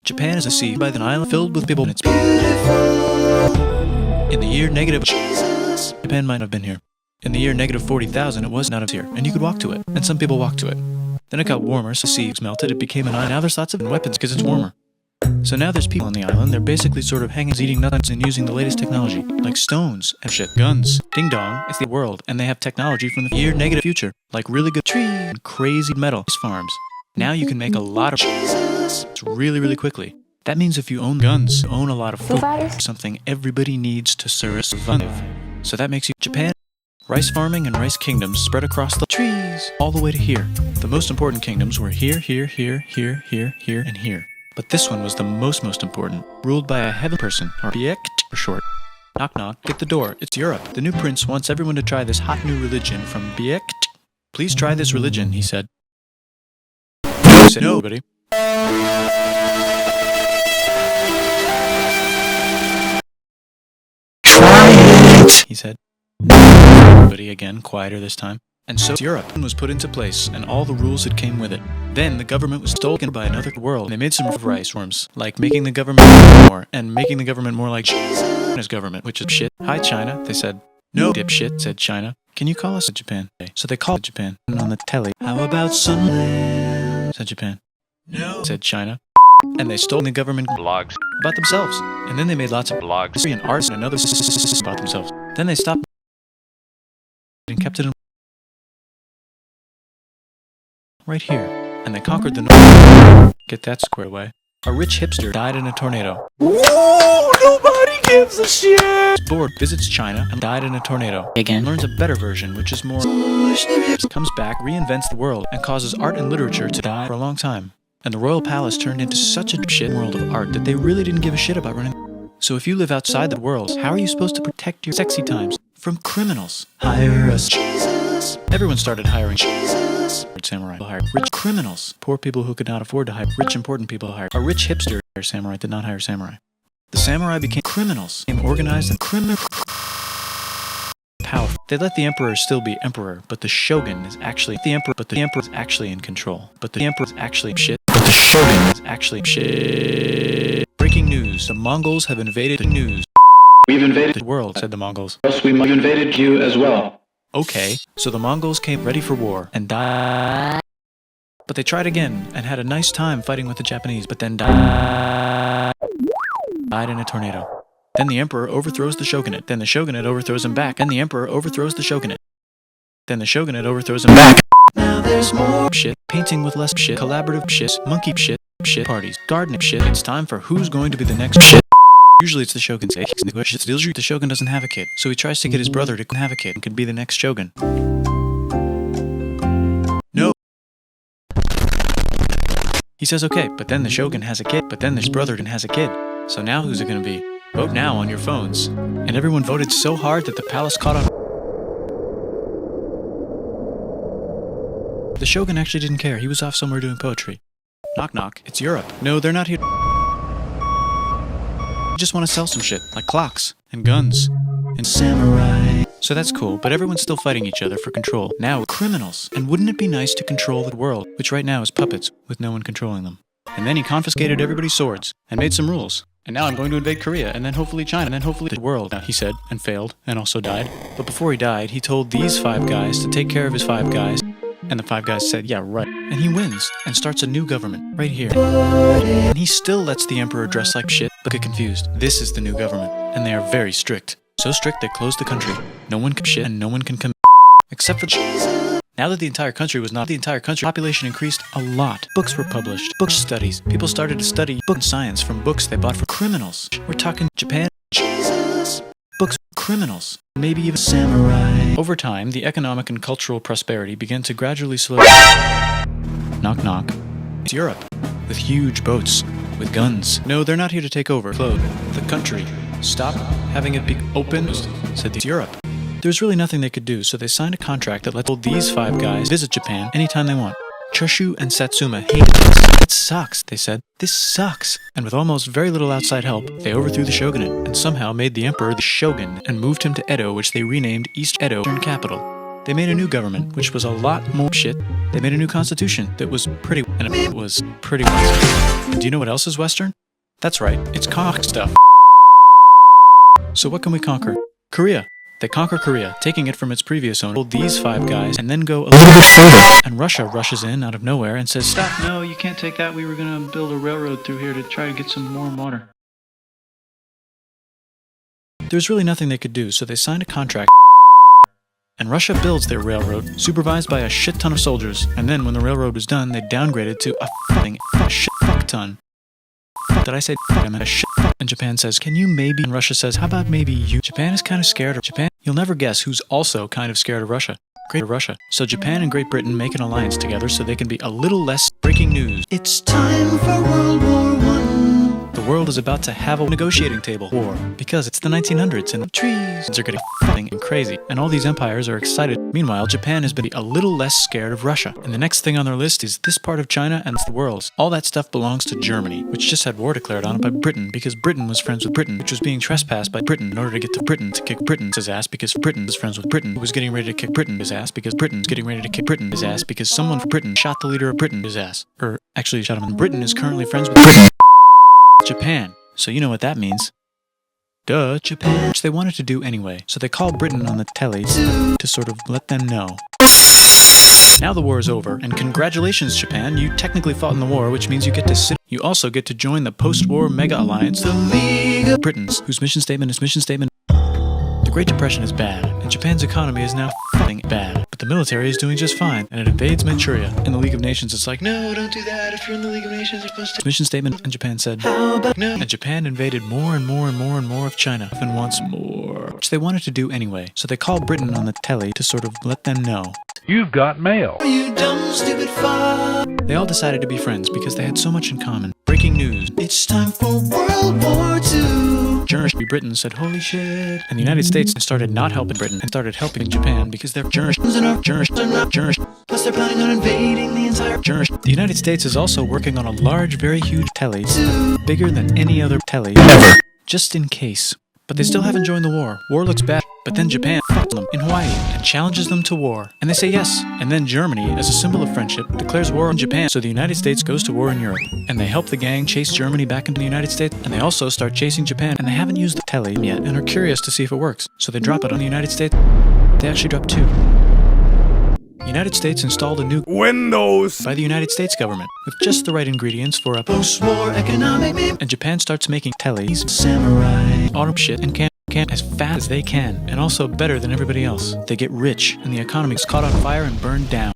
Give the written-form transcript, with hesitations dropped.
Japan is a sea by an island filled with people and it's beautiful. In the year negative Jesus, Japan might have been here. In the year negative 40,000, it was not here, and you could walk to it, and some people walked to it. Then it got warmer, so the sea melted, it became an island. Now there's lots of weapons because it's warmer. So now there's people on the island, they're basically sort of hanging, eating nuts, and using the latest technology, like stones and shit, guns, ding dong, it's the world, and they have technology from the year negative future, like really good trees and crazy metal farms. Now you can make a lot of Jesus really quickly. That means if you own guns, you own a lot of food, something everybody needs to survive. So that makes you Japan. Rice farming and rice kingdoms spread across the trees all the way to here. The most important kingdoms were here, and here. But this one was the most important, ruled by a heaven person, or Biekt for short. Knock knock, get the door, it's Europe. The new prince wants everyone to try this hot new religion from Biekt. Please try this religion, he said. He said, no, buddy. Try it, he said. Everybody again, quieter this time. And so Europe was put into place, and all the rules that came with it. Then the government was stolen by another world, and they made some rice worms, like making the government more, and making the government more like China's government, which is shit. Hi China, they said. No, dipshit, said China. Can you call us Japan? So they called Japan on the telly. How about Sunland? Said Japan. No, said China. And they stole the government blogs about themselves. And then they made lots of blogs and arts and another about themselves. Then they stopped and kept it in right here. And they conquered the north. Get that squared away. A rich hipster died in a tornado. Whoa, nobody gives a shit! Bored, visits China and died in a tornado. Again, learns a better version, which is more comes back, reinvents the world, and causes art and literature to die for a long time. And the royal palace turned into such a shit world of art that they really didn't give a shit about running. So if you live outside the world, how are you supposed to protect your sexy times from criminals? Hire us, Jesus. Everyone started hiring Jesus. Samurai hired rich criminals. Poor people who could not afford to hire rich important people hired. A rich hipster samurai did not hire samurai. The samurai became criminals, became organized and powerful. They let the emperor still be emperor, but the shogun is actually the emperor. But the emperor is actually in control. But the emperor is actually shit. But the shogun is actually shit. Breaking news: the Mongols have invaded the news. We've invaded the world, said the Mongols. Yes, we invaded you as well. Okay, so the Mongols came ready for war and died. But they tried again and had a nice time fighting with the Japanese, but then died in a tornado. Then the emperor overthrows the shogunate. Then the shogunate overthrows him back. And the emperor overthrows the shogunate. Then the shogunate overthrows him back. Now there's more shit. Painting with less shit. Collaborative shit. Monkey shit. Shit parties. Gardening shit. It's time for who's going to be the next shit. Usually it's the shogun's age. The shogun doesn't have a kid, so he tries to get his brother to have a kid and could be the next shogun. No. He says okay, but then the shogun has a kid, but then his brother has a kid. So now who's it gonna be? Vote now on your phones. And everyone voted so hard that the palace caught on. The shogun actually didn't care. He was off somewhere doing poetry. Knock knock, it's Europe. No, they're not here. Just want to sell some shit, like clocks, and guns, and samurai. So that's cool, but everyone's still fighting each other for control. Now, criminals. And wouldn't it be nice to control the world, which right now is puppets, with no one controlling them? And then he confiscated everybody's swords, and made some rules. And now I'm going to invade Korea, and then hopefully China, and then hopefully the world, he said, and failed, and also died. But before he died, he told these 5 guys to take care of his 5 guys. And the 5 guys said, yeah, right. And he wins, and starts a new government, right here. And he still lets the emperor dress like shit, but get confused. This is the new government, and they are very strict. So strict they closed the country. No one can shit, and no one can come except for Jesus. Now that the entire country was not the entire country, population increased a lot. Books were published, book studies. People started to study book science from books they bought from criminals. We're talking Japan, Jesus. Books, criminals, maybe even samurai. Over time, the economic and cultural prosperity began to gradually slow down. Knock knock. It's Europe, with huge boats, with guns. No, they're not here to take over. Close the country. Stop having it be open, said the Europe. There's really nothing they could do, so they signed a contract that let these 5 guys visit Japan anytime they want. Choshu and Satsuma hated this. It sucks, they said. This sucks. And with almost very little outside help, they overthrew the shogunate and somehow made the emperor the shogun and moved him to Edo, which they renamed East Edo capital. They made a new government, which was a lot more shit. They made a new constitution that was pretty, and it was pretty Western. Do you know what else is Western? That's right, it's cock stuff. So what can we conquer? Korea. They conquer Korea, taking it from its previous owner, these 5 guys, and then go a little bit further. And Russia rushes in out of nowhere and says, "Stop, no, you can't take that. We were going to build a railroad through here to try to get some more water." There's really nothing they could do, so they signed a contract. And Russia builds their railroad, supervised by a shit ton of soldiers. And then when the railroad was done, they downgraded to a shit fuck ton. Did I say I meant a shit? And Japan says, "Can you maybe?" And Russia says, "How about maybe you?" Japan is kind of scared of Japan. You'll never guess who's also kind of scared of Russia. Great Russia. So Japan and Great Britain make an alliance together so they can be a little less breaking news. It's time for World War I. The world is about to have a negotiating table war because it's the 1900s and the trees are getting f***ing crazy and all these empires are excited. Meanwhile, Japan has been a little less scared of Russia. And the next thing on their list is this part of China and the world. All that stuff belongs to Germany, which just had war declared on it by Britain because Britain was friends with Britain, which was being trespassed by Britain in order to get to Britain to kick Britain's ass because Britain was friends with Britain, who was getting ready to kick Britain's ass because Britain's getting ready to kick Britain's ass because someone from Britain shot the leader of Britain's ass. Or actually shot him. And Britain is currently friends with Britain. Japan. So you know what that means. Duh, Japan. Which they wanted to do anyway, so they called Britain on the telly to sort of let them know. Now the war is over, and congratulations, Japan, you technically fought in the war, which means you get to sit. You also get to join the post-war mega alliance, the League of Britons, whose mission statement is the Great Depression is bad, and Japan's economy is now f***ing bad. But the military is doing just fine, and it invades Manchuria. In the League of Nations, it's like, no, don't do that. If you're in the League of Nations, you're supposed to. Mission statement, and Japan said, how about no? And Japan invaded more and more and more and more of China, and wants more. Which they wanted to do anyway, so they called Britain on the telly to sort of let them know. You've got mail. You dumb, stupid fuck. They all decided to be friends because they had so much in common. Breaking news. It's time for World War II. Britain said, holy shit. And the United States started not helping Britain and started helping Japan because they're Germans and our Germans are not Germans. Plus they're planning on invading the entire Germans. The United States is also working on a large, very huge telly, bigger than any other telly ever, just in case. But they still haven't joined the war. War looks bad. But then Japan f***s them in Hawaii and challenges them to war. And they say yes. And then Germany, as a symbol of friendship, declares war on Japan. So the United States goes to war in Europe. And they help the gang chase Germany back into the United States. And they also start chasing Japan. And they haven't used the telly yet and are curious to see if it works. So they drop it on the United States. They actually drop 2. The United States installed a new Windows by the United States government with just the right ingredients for a post-war economic meme. And Japan starts making tellies, samurai, auto shit, and can as fast as they can, and also better than everybody else. They get rich, and the economy is caught on fire and burned down.